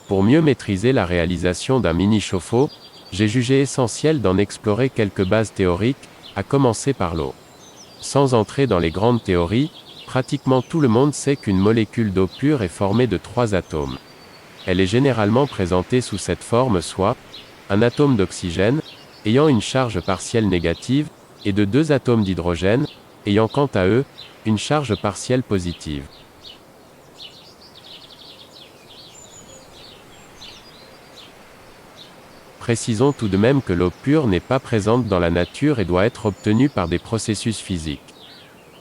Pour mieux maîtriser la réalisation d'un mini-chauffe-eau, j'ai jugé essentiel d'en explorer quelques bases théoriques, à commencer par l'eau. Sans entrer dans les grandes théories, pratiquement tout le monde sait qu'une molécule d'eau pure est formée de 3 atomes. Elle est généralement présentée sous cette forme, soit un atome d'oxygène, ayant une charge partielle négative, et de 2 atomes d'hydrogène, ayant quant à eux, une charge partielle positive. Précisons tout de même que l'eau pure n'est pas présente dans la nature et doit être obtenue par des processus physiques.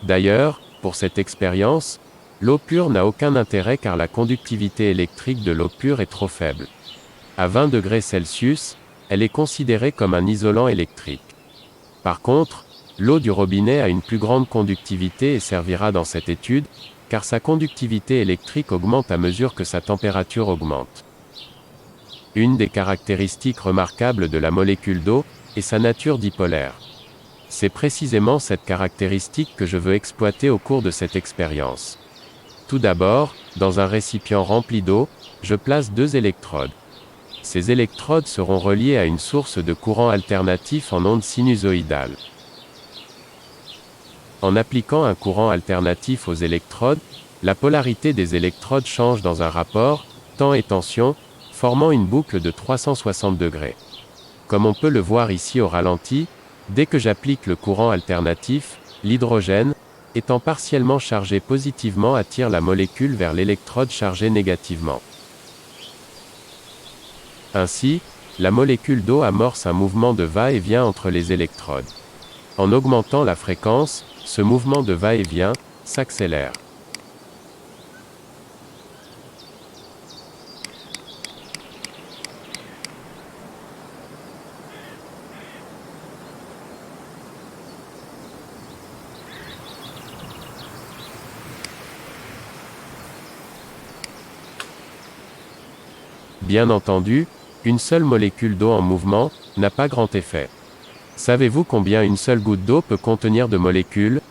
D'ailleurs, pour cette expérience, l'eau pure n'a aucun intérêt car la conductivité électrique de l'eau pure est trop faible. À 20 degrés Celsius, elle est considérée comme un isolant électrique. Par contre, l'eau du robinet a une plus grande conductivité et servira dans cette étude, car sa conductivité électrique augmente à mesure que sa température augmente. Une des caractéristiques remarquables de la molécule d'eau est sa nature dipolaire. C'est précisément cette caractéristique que je veux exploiter au cours de cette expérience. Tout d'abord, dans un récipient rempli d'eau, je place 2 électrodes. Ces électrodes seront reliées à une source de courant alternatif en ondes sinusoïdales. En appliquant un courant alternatif aux électrodes, la polarité des électrodes change dans un rapport, temps et tension, formant une boucle de 360 degrés. Comme on peut le voir ici au ralenti, dès que j'applique le courant alternatif, l'hydrogène, étant partiellement chargé positivement, attire la molécule vers l'électrode chargée négativement. Ainsi, la molécule d'eau amorce un mouvement de va-et-vient entre les électrodes. En augmentant la fréquence, ce mouvement de va-et-vient s'accélère. Bien entendu, une seule molécule d'eau en mouvement n'a pas grand effet. Savez-vous combien une seule goutte d'eau peut contenir de molécules?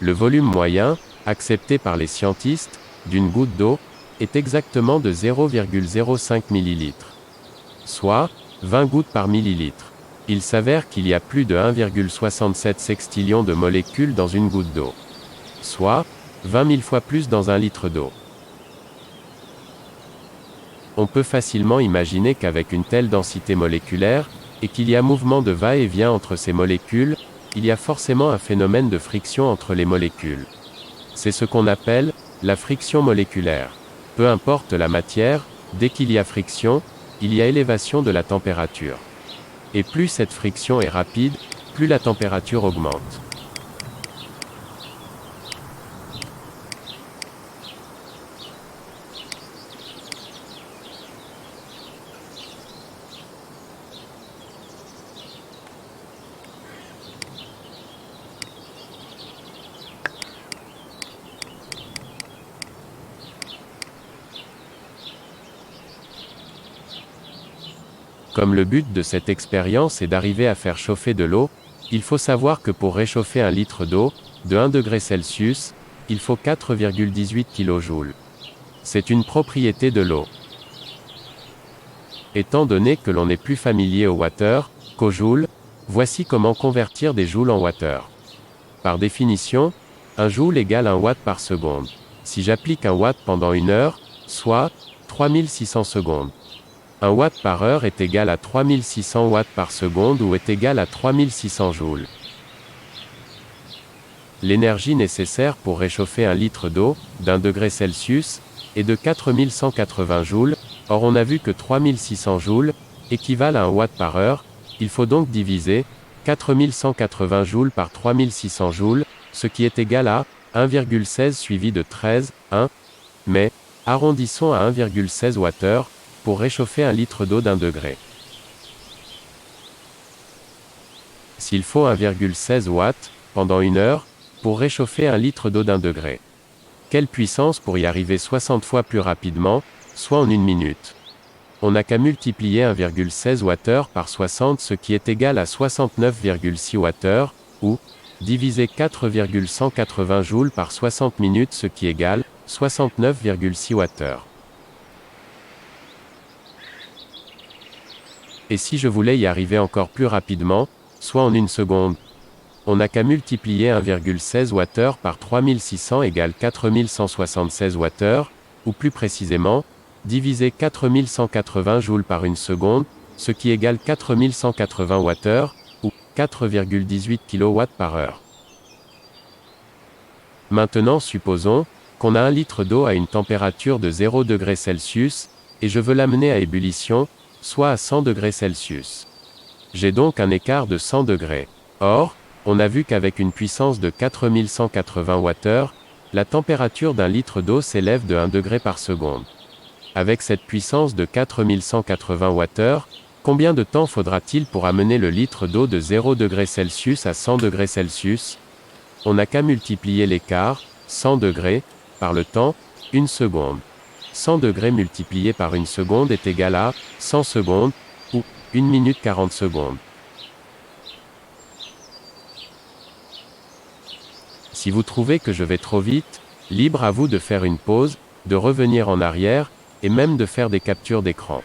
Le volume moyen, accepté par les scientistes, d'une goutte d'eau, est exactement de 0,05 ml. Soit 20 gouttes par millilitre. Il s'avère qu'il y a plus de 1,67 sextillion de molécules dans une goutte d'eau. Soit 20 000 fois plus dans un litre d'eau. On peut facilement imaginer qu'avec une telle densité moléculaire, et qu'il y a mouvement de va-et-vient entre ces molécules, il y a forcément un phénomène de friction entre les molécules. C'est ce qu'on appelle la friction moléculaire. Peu importe la matière, dès qu'il y a friction, il y a élévation de la température. Et plus cette friction est rapide, plus la température augmente. Comme le but de cette expérience est d'arriver à faire chauffer de l'eau, il faut savoir que pour réchauffer un litre d'eau, de 1 degré Celsius, il faut 4,18 kJ. C'est une propriété de l'eau. Étant donné que l'on n'est plus familier au water, qu'au joule, voici comment convertir des joules en water. Par définition, un joule égale 1 watt par seconde. Si j'applique 1 watt pendant 1 heure, soit 3600 secondes. 1 watt par heure est égal à 3600 watts par seconde ou est égal à 3600 joules. L'énergie nécessaire pour réchauffer un litre d'eau, d'1 degré Celsius, est de 4180 joules, or on a vu que 3600 joules équivalent à 1 watt par heure, il faut donc diviser 4180 joules par 3600 joules, ce qui est égal à 1,16 suivi de 13, 1, mais, arrondissons à 1,16 Wh, pour réchauffer un litre d'eau d'1 degré. S'il faut 1,16 watts, pendant 1 heure, pour réchauffer un litre d'eau d'1 degré. Quelle puissance pour y arriver 60 fois plus rapidement, soit en 1 minute. On n'a qu'à multiplier 1,16 Wh par 60, ce qui est égal à 69,6 Wh, ou, diviser 4,180 joules par 60 minutes, ce qui égale 69,6 Wh. Et si je voulais y arriver encore plus rapidement, soit en 1 seconde, on n'a qu'à multiplier 1,16 Wh par 3600 égale 4176 Wh, ou plus précisément, diviser 4180 joules par 1 seconde, ce qui égale 4180 Wh, ou 4,18 kW par heure. Maintenant supposons qu'on a 1 litre d'eau à une température de 0 degrés Celsius, et je veux l'amener à ébullition, soit à 100 degrés Celsius. J'ai donc un écart de 100 degrés. Or, on a vu qu'avec une puissance de 4180 Wh, la température d'un litre d'eau s'élève de 1 degré par seconde. Avec cette puissance de 4180 Wh, combien de temps faudra-t-il pour amener le litre d'eau de 0 degrés Celsius à 100 degrés Celsius? On n'a qu'à multiplier l'écart, 100 degrés, par le temps, 1 seconde. 100 degrés multiplié par 1 seconde est égal à 100 secondes, ou 1 minute 40 secondes. Si vous trouvez que je vais trop vite, libre à vous de faire une pause, de revenir en arrière, et même de faire des captures d'écran.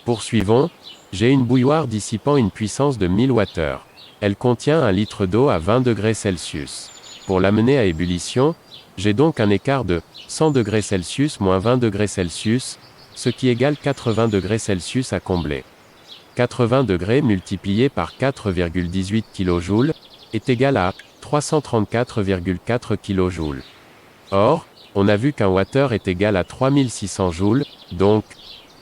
Poursuivons, j'ai une bouilloire dissipant une puissance de 1000 Wh. Elle contient 1 litre d'eau à 20 degrés Celsius. Pour l'amener à ébullition, j'ai donc un écart de 100 degrés Celsius moins 20 degrés Celsius, ce qui égale 80 degrés Celsius à combler. 80 degrés multiplié par 4,18 kJ est égal à 334,4 kJ. Or, on a vu qu'un Wh est égal à 3600 joules, donc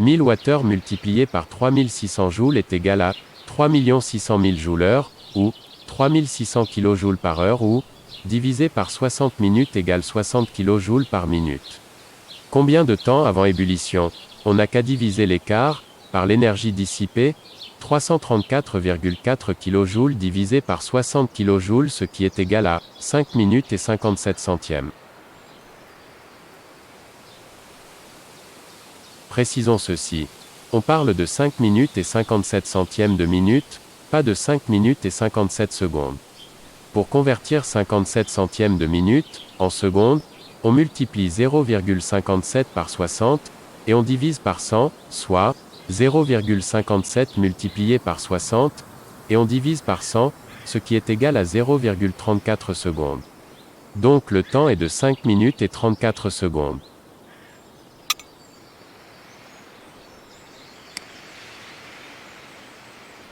1000 Wh multiplié par 3600 joules est égal à 3 600 000 jouleurs, ou 3600 kJ par heure, ou divisé par 60 minutes égale 60 kJ par minute. Combien de temps avant ébullition? On n'a qu'à diviser l'écart, par l'énergie dissipée, 334,4 kJ divisé par 60 kJ, ce qui est égal à 5 minutes et 57 centièmes. Précisons ceci. On parle de 5 minutes et 57 centièmes de minute, pas de 5 minutes et 57 secondes. Pour convertir 57 centièmes de minute, en secondes, on multiplie 0,57 par 60, et on divise par 100, soit 0,57 multiplié par 60, et on divise par 100, ce qui est égal à 0,34 secondes. Donc le temps est de 5 minutes et 34 secondes.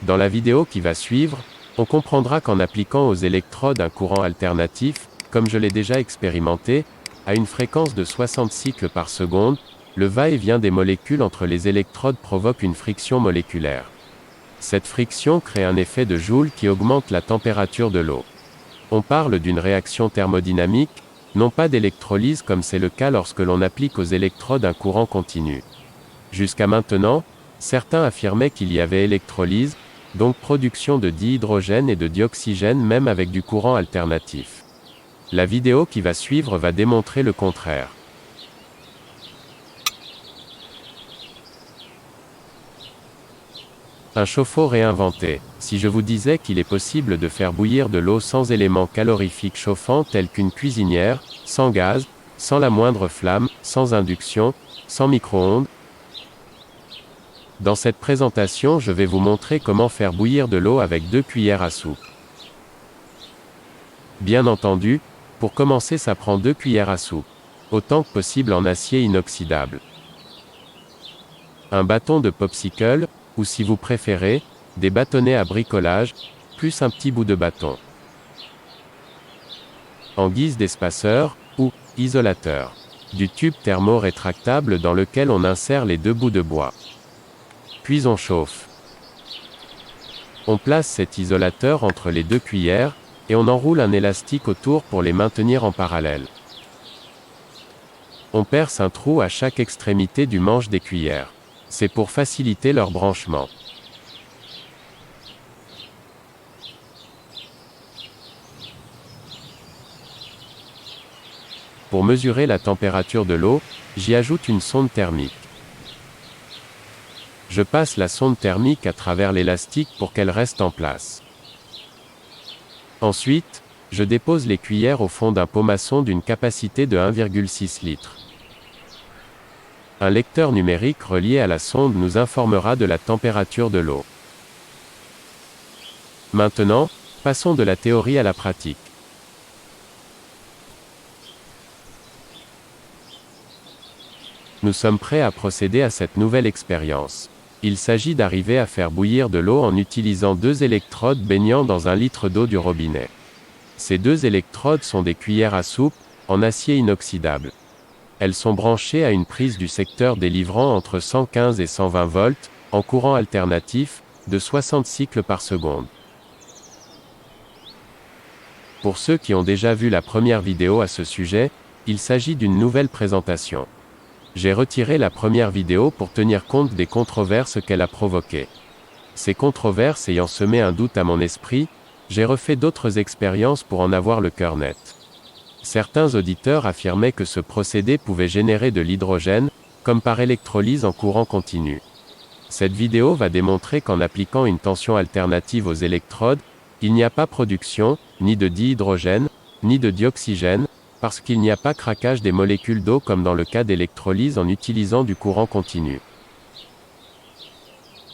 Dans la vidéo qui va suivre, on comprendra qu'en appliquant aux électrodes un courant alternatif, comme je l'ai déjà expérimenté, à une fréquence de 60 cycles par seconde, le va-et-vient des molécules entre les électrodes provoque une friction moléculaire. Cette friction crée un effet de Joule qui augmente la température de l'eau. On parle d'une réaction thermodynamique, non pas d'électrolyse comme c'est le cas lorsque l'on applique aux électrodes un courant continu. Jusqu'à maintenant, certains affirmaient qu'il y avait électrolyse, donc production de dihydrogène et de dioxygène même avec du courant alternatif. La vidéo qui va suivre va démontrer le contraire. Un chauffe-eau réinventé. Si je vous disais qu'il est possible de faire bouillir de l'eau sans éléments calorifiques chauffants tels qu'une cuisinière, sans gaz, sans la moindre flamme, sans induction, sans micro-ondes. Dans cette présentation, je vais vous montrer comment faire bouillir de l'eau avec 2 cuillères à soupe. Bien entendu, pour commencer ça prend 2 cuillères à soupe. Autant que possible en acier inoxydable. Un bâton de popsicle, ou si vous préférez, des bâtonnets à bricolage, plus un petit bout de bâton. En guise d'espaceur, ou isolateur. Du tube thermo-rétractable dans lequel on insère les 2 bouts de bois. Puis on chauffe. On place cet isolateur entre les 2 cuillères, et on enroule un élastique autour pour les maintenir en parallèle. On perce un trou à chaque extrémité du manche des cuillères. C'est pour faciliter leur branchement. Pour mesurer la température de l'eau, j'y ajoute une sonde thermique. Je passe la sonde thermique à travers l'élastique pour qu'elle reste en place. Ensuite, je dépose les cuillères au fond d'un pot maçon d'une capacité de 1,6 litre. Un lecteur numérique relié à la sonde nous informera de la température de l'eau. Maintenant, passons de la théorie à la pratique. Nous sommes prêts à procéder à cette nouvelle expérience. Il s'agit d'arriver à faire bouillir de l'eau en utilisant 2 électrodes baignant dans 1 litre d'eau du robinet. Ces 2 électrodes sont des cuillères à soupe, en acier inoxydable. Elles sont branchées à une prise du secteur délivrant entre 115 et 120 volts, en courant alternatif, de 60 cycles par seconde. Pour ceux qui ont déjà vu la première vidéo à ce sujet, il s'agit d'une nouvelle présentation. J'ai retiré la première vidéo pour tenir compte des controverses qu'elle a provoquées. Ces controverses ayant semé un doute à mon esprit, j'ai refait d'autres expériences pour en avoir le cœur net. Certains auditeurs affirmaient que ce procédé pouvait générer de l'hydrogène, comme par électrolyse en courant continu. Cette vidéo va démontrer qu'en appliquant une tension alternative aux électrodes, il n'y a pas production, ni de dihydrogène, ni de dioxygène, parce qu'il n'y a pas craquage des molécules d'eau comme dans le cas d'électrolyse en utilisant du courant continu.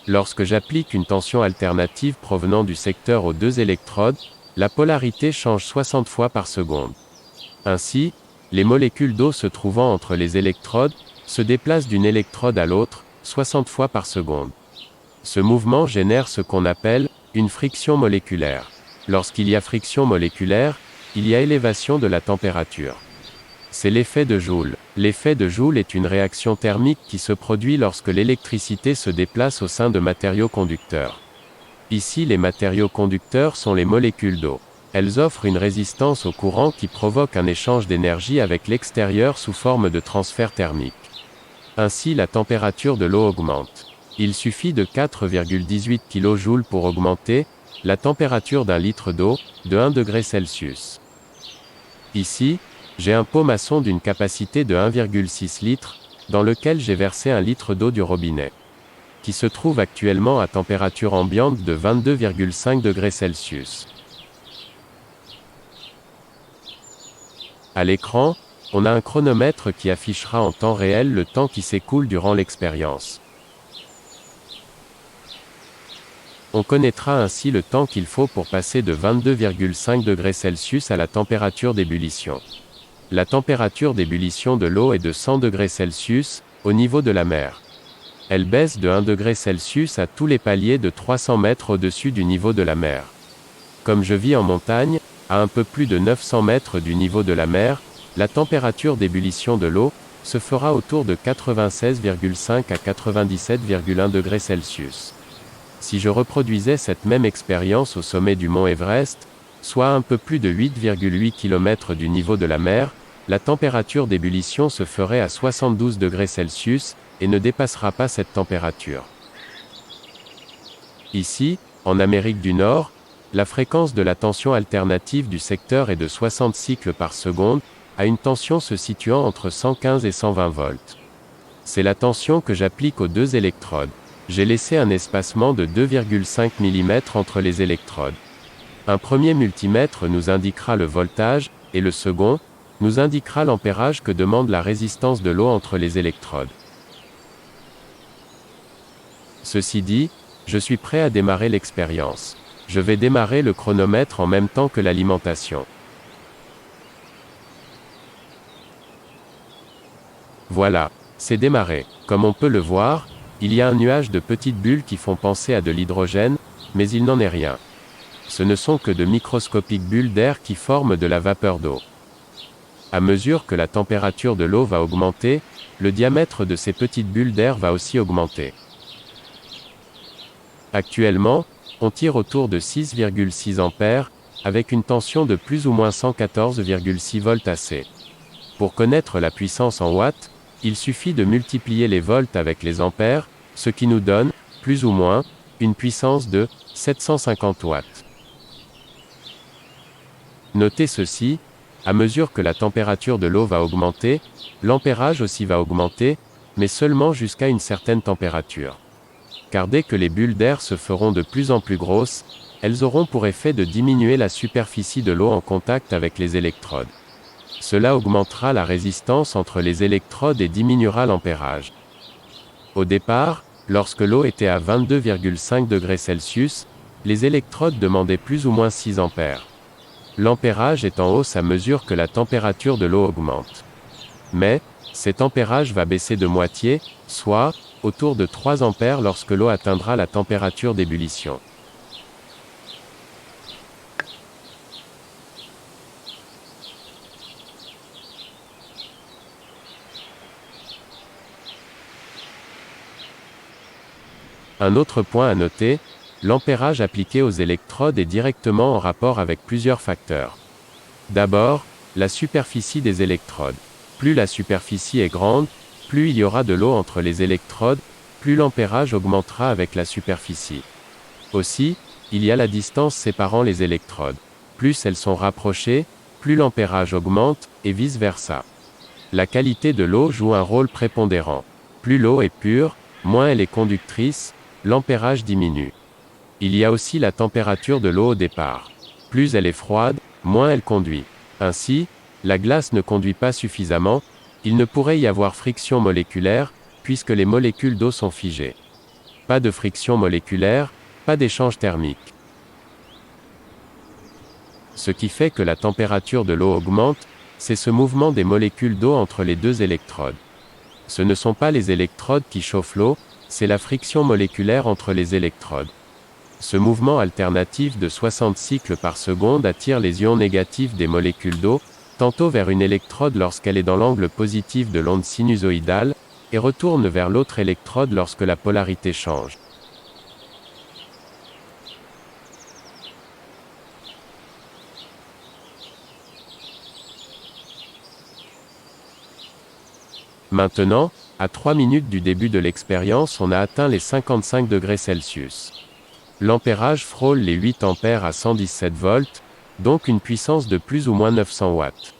Lorsque j'applique une tension alternative provenant du secteur aux 2 électrodes, la polarité change 60 fois par seconde. Ainsi, les molécules d'eau se trouvant entre les électrodes, se déplacent d'une électrode à l'autre, 60 fois par seconde. Ce mouvement génère ce qu'on appelle une friction moléculaire. Lorsqu'il y a friction moléculaire, il y a élévation de la température. C'est l'effet de Joule. L'effet de Joule est une réaction thermique qui se produit lorsque l'électricité se déplace au sein de matériaux conducteurs. Ici, les matériaux conducteurs sont les molécules d'eau. Elles offrent une résistance au courant qui provoque un échange d'énergie avec l'extérieur sous forme de transfert thermique. Ainsi, la température de l'eau augmente. Il suffit de 4,18 kJ pour augmenter la température d'un litre d'eau, de 1 degré Celsius. Ici, j'ai un pot maçon d'une capacité de 1,6 litre, dans lequel j'ai versé 1 litre d'eau du robinet, qui se trouve actuellement à température ambiante de 22,5 degrés Celsius. À l'écran, on a un chronomètre qui affichera en temps réel le temps qui s'écoule durant l'expérience. On connaîtra ainsi le temps qu'il faut pour passer de 22,5 degrés Celsius à la température d'ébullition. La température d'ébullition de l'eau est de 100 degrés Celsius, au niveau de la mer. Elle baisse de 1 degré Celsius à tous les paliers de 300 mètres au-dessus du niveau de la mer. Comme je vis en montagne, à un peu plus de 900 mètres du niveau de la mer, la température d'ébullition de l'eau se fera autour de 96,5 à 97,1 degrés Celsius. Si je reproduisais cette même expérience au sommet du mont Everest, soit à un peu plus de 8,8 km du niveau de la mer, la température d'ébullition se ferait à 72 degrés Celsius, et ne dépassera pas cette température. Ici, en Amérique du Nord, la fréquence de la tension alternative du secteur est de 60 cycles par seconde, à une tension se situant entre 115 et 120 volts. C'est la tension que j'applique aux 2 électrodes. J'ai laissé un espacement de 2,5 mm entre les électrodes. Un premier multimètre nous indiquera le voltage, et le second nous indiquera l'ampérage que demande la résistance de l'eau entre les électrodes. Ceci dit, je suis prêt à démarrer l'expérience. Je vais démarrer le chronomètre en même temps que l'alimentation. Voilà, c'est démarré. Comme on peut le voir, il y a un nuage de petites bulles qui font penser à de l'hydrogène, mais il n'en est rien. Ce ne sont que de microscopiques bulles d'air qui forment de la vapeur d'eau. À mesure que la température de l'eau va augmenter, le diamètre de ces petites bulles d'air va aussi augmenter. Actuellement, on tire autour de 6,6 ampères, avec une tension de plus ou moins 114,6 volts AC. Pour connaître la puissance en watts, il suffit de multiplier les volts avec les ampères, ce qui nous donne, plus ou moins, une puissance de 750 watts. Notez ceci, à mesure que la température de l'eau va augmenter, l'ampérage aussi va augmenter, mais seulement jusqu'à une certaine température. car dès que les bulles d'air se feront de plus en plus grosses, elles auront pour effet de diminuer la superficie de l'eau en contact avec les électrodes. Cela augmentera la résistance entre les électrodes et diminuera l'ampérage. Au départ, lorsque l'eau était à 22,5 degrés Celsius, les électrodes demandaient plus ou moins 6 ampères. L'ampérage est en hausse à mesure que la température de l'eau augmente. Mais, cet ampérage va baisser de moitié, soit, autour de 3 ampères lorsque l'eau atteindra la température d'ébullition. Un autre point à noter, l'ampérage appliqué aux électrodes est directement en rapport avec plusieurs facteurs. D'abord, la superficie des électrodes. Plus la superficie est grande, plus il y aura de l'eau entre les électrodes, plus l'ampérage augmentera avec la superficie. Aussi, il y a la distance séparant les électrodes. Plus elles sont rapprochées, plus l'ampérage augmente, et vice-versa. La qualité de l'eau joue un rôle prépondérant. Plus l'eau est pure, moins elle est conductrice, l'ampérage diminue. Il y a aussi la température de l'eau au départ. Plus elle est froide, moins elle conduit. Ainsi, la glace ne conduit pas suffisamment, il ne pourrait y avoir friction moléculaire, puisque les molécules d'eau sont figées. Pas de friction moléculaire, pas d'échange thermique. Ce qui fait que la température de l'eau augmente, c'est ce mouvement des molécules d'eau entre les deux électrodes. Ce ne sont pas les électrodes qui chauffent l'eau, c'est la friction moléculaire entre les électrodes. Ce mouvement alternatif de 60 cycles par seconde attire les ions négatifs des molécules d'eau, tantôt vers une électrode lorsqu'elle est dans l'angle positif de l'onde sinusoïdale, et retourne vers l'autre électrode lorsque la polarité change. Maintenant, à 3 minutes du début de l'expérience, on a atteint les 55 degrés Celsius. L'ampérage frôle les 8 ampères à 117 volts, donc une puissance de plus ou moins 900 watts.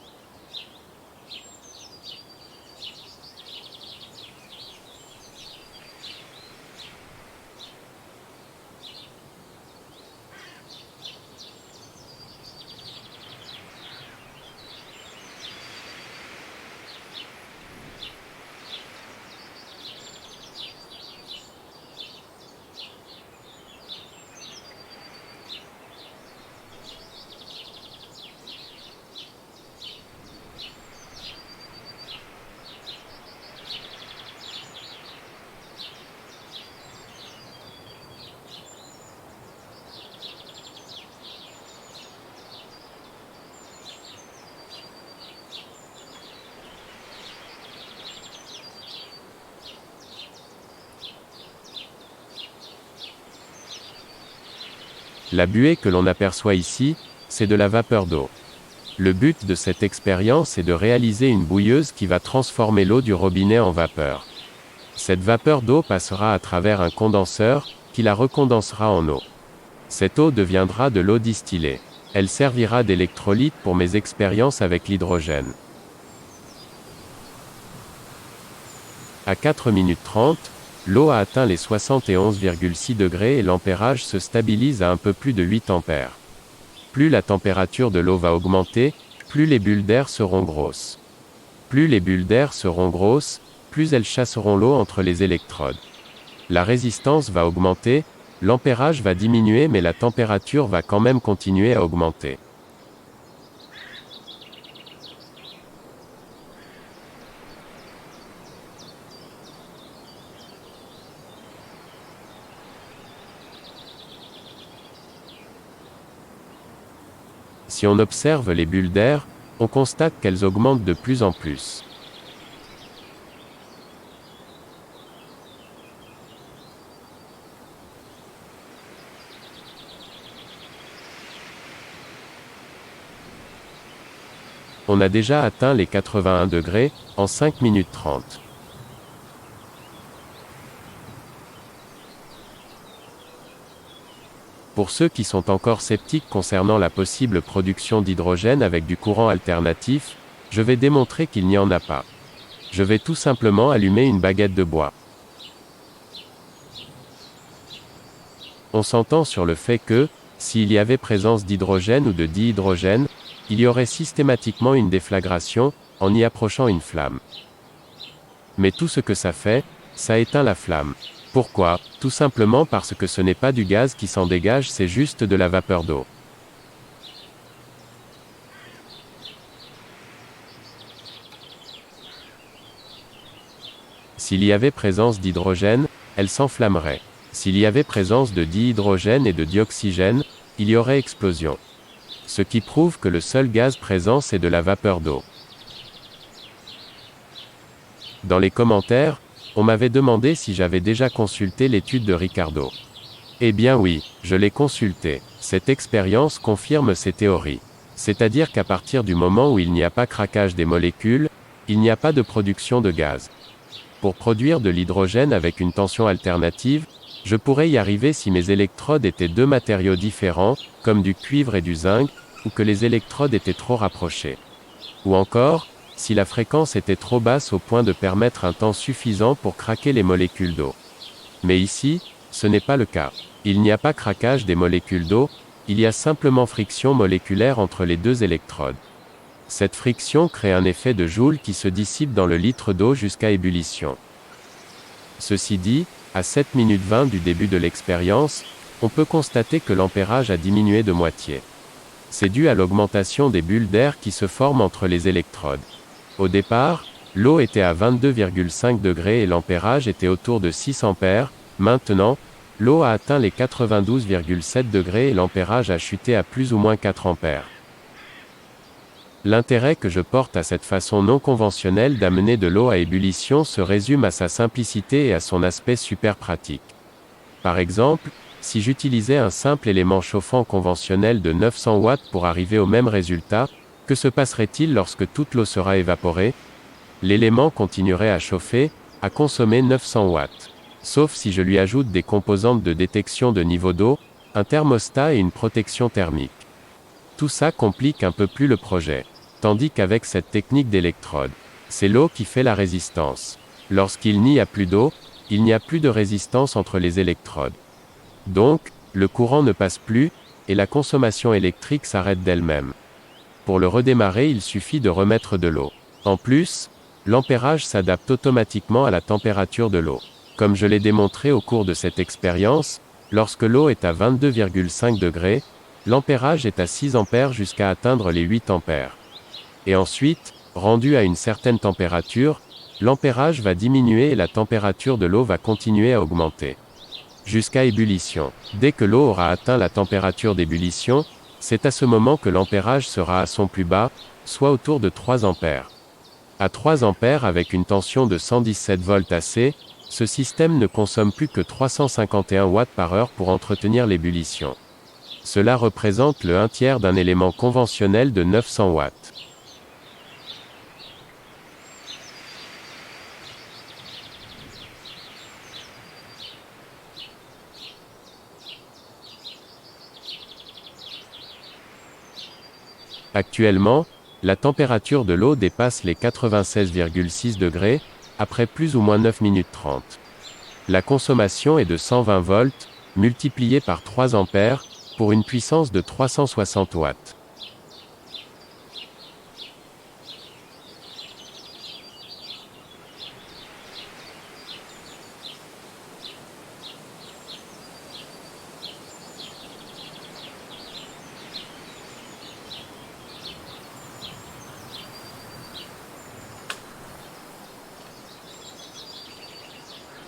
La buée que l'on aperçoit ici, c'est de la vapeur d'eau. Le but de cette expérience est de réaliser une bouilleuse qui va transformer l'eau du robinet en vapeur. Cette vapeur d'eau passera à travers un condenseur, qui la recondensera en eau. Cette eau deviendra de l'eau distillée. Elle servira d'électrolyte pour mes expériences avec l'hydrogène. À 4 minutes 30, l'eau a atteint les 71,6 degrés et l'ampérage se stabilise à un peu plus de 8 ampères. Plus la température de l'eau va augmenter, plus les bulles d'air seront grosses. Plus les bulles d'air seront grosses, plus elles chasseront l'eau entre les électrodes. La résistance va augmenter, l'ampérage va diminuer mais la température va quand même continuer à augmenter. Si on observe les bulles d'air, on constate qu'elles augmentent de plus en plus. On a déjà atteint les 81 degrés, en 5 minutes 30. Pour ceux qui sont encore sceptiques concernant la possible production d'hydrogène avec du courant alternatif, je vais démontrer qu'il n'y en a pas. Je vais tout simplement allumer une baguette de bois. On s'entend sur le fait que, s'il y avait présence d'hydrogène ou de dihydrogène, il y aurait systématiquement une déflagration, en y approchant une flamme. Mais tout ce que ça fait, ça éteint la flamme. Pourquoi? Tout simplement parce que ce n'est pas du gaz qui s'en dégage, c'est juste de la vapeur d'eau. S'il y avait présence d'hydrogène, elle s'enflammerait. S'il y avait présence de dihydrogène et de dioxygène, il y aurait explosion. Ce qui prouve que le seul gaz présent c'est de la vapeur d'eau. Dans les commentaires, on m'avait demandé si j'avais déjà consulté l'étude de Ricardo. Eh bien oui, je l'ai consulté. Cette expérience confirme ces théories. C'est-à-dire qu'à partir du moment où il n'y a pas craquage des molécules, il n'y a pas de production de gaz. Pour produire de l'hydrogène avec une tension alternative, je pourrais y arriver si mes électrodes étaient deux matériaux différents, comme du cuivre et du zinc, ou que les électrodes étaient trop rapprochées. Ou encore, si la fréquence était trop basse au point de permettre un temps suffisant pour craquer les molécules d'eau. Mais ici, ce n'est pas le cas. Il n'y a pas craquage des molécules d'eau, il y a simplement friction moléculaire entre les deux électrodes. Cette friction crée un effet de Joule qui se dissipe dans le litre d'eau jusqu'à ébullition. Ceci dit, à 7 minutes 20 du début de l'expérience, on peut constater que l'ampérage a diminué de moitié. C'est dû à l'augmentation des bulles d'air qui se forment entre les électrodes. Au départ, l'eau était à 22,5 degrés et l'ampérage était autour de 6 ampères. Maintenant, l'eau a atteint les 92,7 degrés et l'ampérage a chuté à plus ou moins 4 ampères. L'intérêt que je porte à cette façon non conventionnelle d'amener de l'eau à ébullition se résume à sa simplicité et à son aspect super pratique. Par exemple, si j'utilisais un simple élément chauffant conventionnel de 900 watts pour arriver au même résultat, que se passerait-il lorsque toute l'eau sera évaporée? L'élément continuerait à chauffer, à consommer 900 watts. Sauf si je lui ajoute des composantes de détection de niveau d'eau, un thermostat et une protection thermique. Tout ça complique un peu plus le projet. Tandis qu'avec cette technique d'électrode, c'est l'eau qui fait la résistance. Lorsqu'il n'y a plus d'eau, il n'y a plus de résistance entre les électrodes. Donc, le courant ne passe plus, et la consommation électrique s'arrête d'elle-même. Pour le redémarrer, il suffit de remettre de l'eau. En plus, l'ampérage s'adapte automatiquement à la température de l'eau. Comme je l'ai démontré au cours de cette expérience, lorsque l'eau est à 22,5 degrés, l'ampérage est à 6 ampères jusqu'à atteindre les 8 ampères. Et ensuite, rendu à une certaine température, l'ampérage va diminuer et la température de l'eau va continuer à augmenter. Jusqu'à ébullition. Dès que l'eau aura atteint la température d'ébullition, c'est à ce moment que l'ampérage sera à son plus bas, soit autour de 3 ampères. À 3 ampères avec une tension de 117 volts AC, ce système ne consomme plus que 351 watts par heure pour entretenir l'ébullition. Cela représente le 1/3 d'un élément conventionnel de 900 watts. Actuellement, la température de l'eau dépasse les 96,6 degrés, après plus ou moins 9 minutes 30. La consommation est de 120 volts, multipliée par 3 ampères, pour une puissance de 360 watts.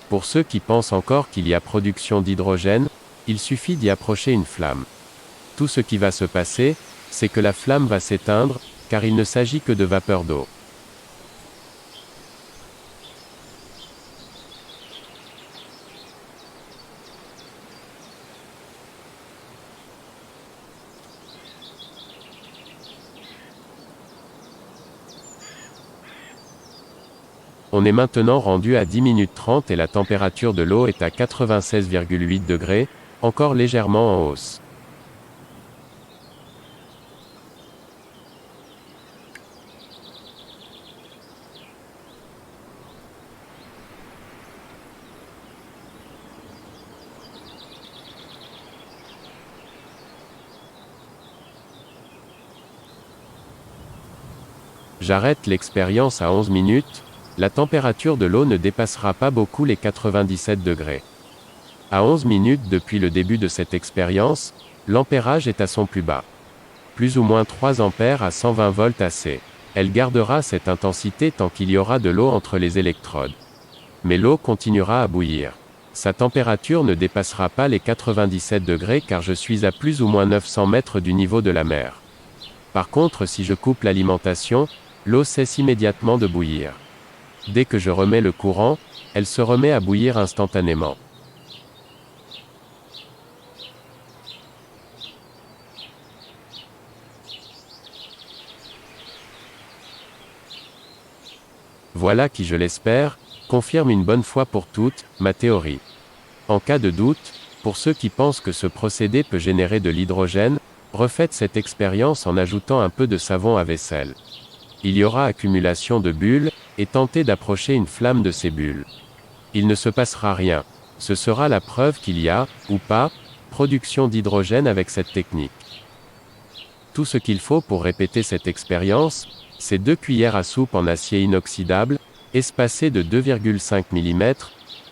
Pour ceux qui pensent encore qu'il y a production d'hydrogène, il suffit d'y approcher une flamme. Tout ce qui va se passer, c'est que la flamme va s'éteindre, car il ne s'agit que de vapeur d'eau. On est maintenant rendu à 10 minutes 30 et la température de l'eau est à 96,8 degrés, encore légèrement en hausse. J'arrête l'expérience à 11 minutes, la température de l'eau ne dépassera pas beaucoup les 97 degrés. À 11 minutes depuis le début de cette expérience, l'ampérage est à son plus bas. Plus ou moins 3 ampères à 120 volts AC. Elle gardera cette intensité tant qu'il y aura de l'eau entre les électrodes. Mais l'eau continuera à bouillir. Sa température ne dépassera pas les 97 degrés car je suis à plus ou moins 900 mètres du niveau de la mer. Par contre, si je coupe l'alimentation, l'eau cesse immédiatement de bouillir. Dès que je remets le courant, elle se remet à bouillir instantanément. Voilà qui, je l'espère, confirme une bonne fois pour toutes ma théorie. En cas de doute, pour ceux qui pensent que ce procédé peut générer de l'hydrogène, refaites cette expérience en ajoutant un peu de savon à vaisselle. Il y aura accumulation de bulles, et tentez d'approcher une flamme de ces bulles. Il ne se passera rien. Ce sera la preuve qu'il y a, ou pas, production d'hydrogène avec cette technique. Tout ce qu'il faut pour répéter cette expérience, c'est 2 cuillères à soupe en acier inoxydable, espacées de 2,5 mm,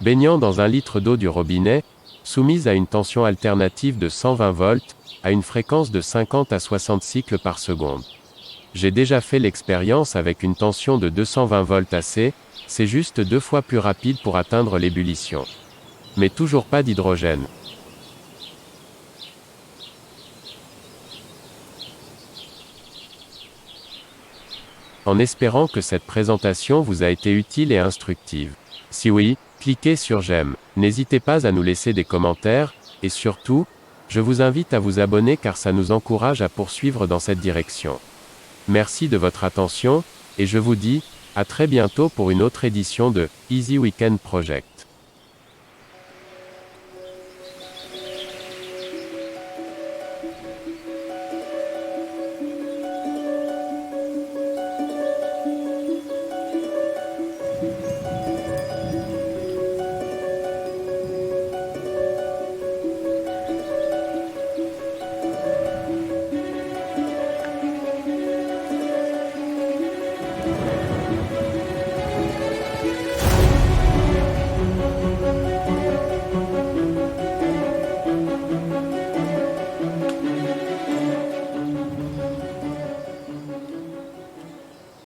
baignant dans 1 litre d'eau du robinet, soumise à une tension alternative de 120 volts, à une fréquence de 50 à 60 cycles par seconde. J'ai déjà fait l'expérience avec une tension de 220 volts AC, c'est juste 2 fois plus rapide pour atteindre l'ébullition. Mais toujours pas d'hydrogène. En espérant que cette présentation vous a été utile et instructive. Si oui, cliquez sur j'aime. N'hésitez pas à nous laisser des commentaires, et surtout, je vous invite à vous abonner car ça nous encourage à poursuivre dans cette direction. Merci de votre attention, et je vous dis, à très bientôt pour une autre édition de Easy Weekend Project.